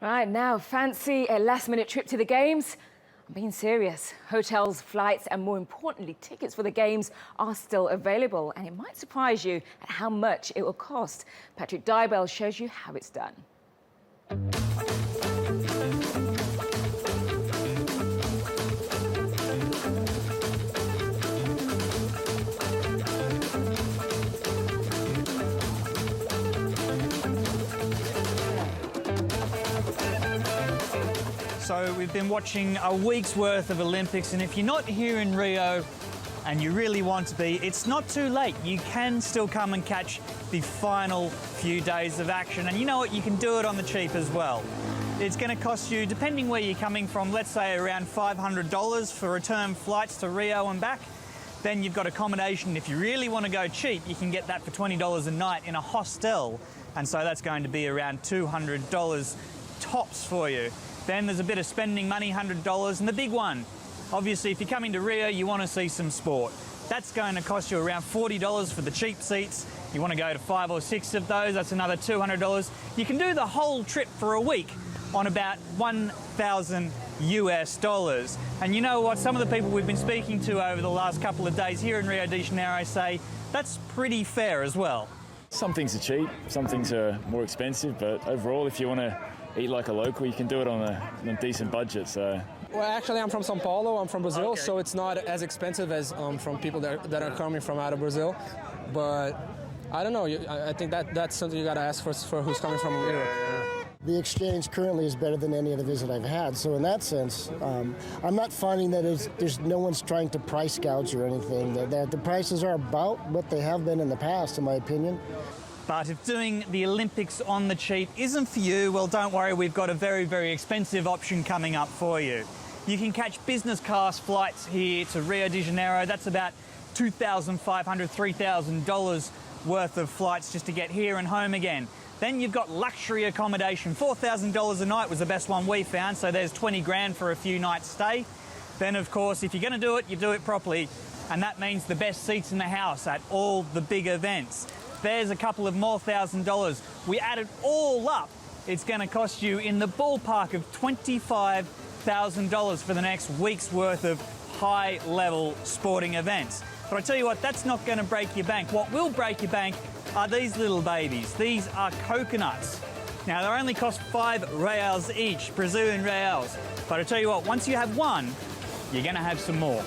Right, now fancy a last-minute trip to the games? I'm being serious. Hotels, flights, and more importantly, tickets for the games are still available, and it might surprise you at how much it will cost. Patrick Dybell shows you how it's done. So we've been watching a week's worth of Olympics, and if you're not here in Rio and you really want to be, it's not too late. You can still come and catch the final few days of action, and you know what, you can do it on the cheap as well. It's going to cost you, depending where you're coming from, let's say around $500 for return flights to Rio and back. Then you've got accommodation. If you really want to go cheap, you can get that for $20 a night in a hostel, and so that's going to be around $200 tops for you. Then there's a bit of spending money, $100, and the big one, obviously, if you're coming to Rio, you want to see some sport. That's going to cost you around $40 for the cheap seats. You want to go to 5 or 6 of those, that's another $200. You can do the whole trip for a week on about $1,000 US. And you know what? Some of the people we've been speaking to over the last couple of days here in Rio de Janeiro say that's pretty fair as well. Some things are cheap, some things are more expensive, but overall, if you want to eat like a local, you can do it on a decent budget. So. Well, actually, I'm from São Paulo. I'm from Brazil, okay. so it's not as expensive as from people that are coming from out of Brazil. But I don't know. I think that's something you got to ask for who's coming from Europe. The exchange currently is better than any other visit I've had. So in that sense, I'm not finding that there's no one's trying to price gouge or anything. That the prices are about what they have been in the past, in my opinion. But if doing the Olympics on the cheap isn't for you, well, don't worry, we've got a very, very expensive option coming up for you. You can catch business class flights here to Rio de Janeiro. That's about $2,500, $3,000 worth of flights just to get here and home again. Then you've got luxury accommodation. $4,000 a night was the best one we found, so there's 20 grand for a few nights stay. Then, of course, if you're going to do it, you do it properly, and that means the best seats in the house at all the big events. There's a couple of more $1,000. We add it all up, it's going to cost you in the ballpark of $25,000 for the next week's worth of high-level sporting events. But I tell you what, that's not going to break your bank. What will break your bank are these little babies. These are coconuts. Now, they only cost 5 reals each, Brazilian reals. But I tell you what, once you have one, you're going to have some more.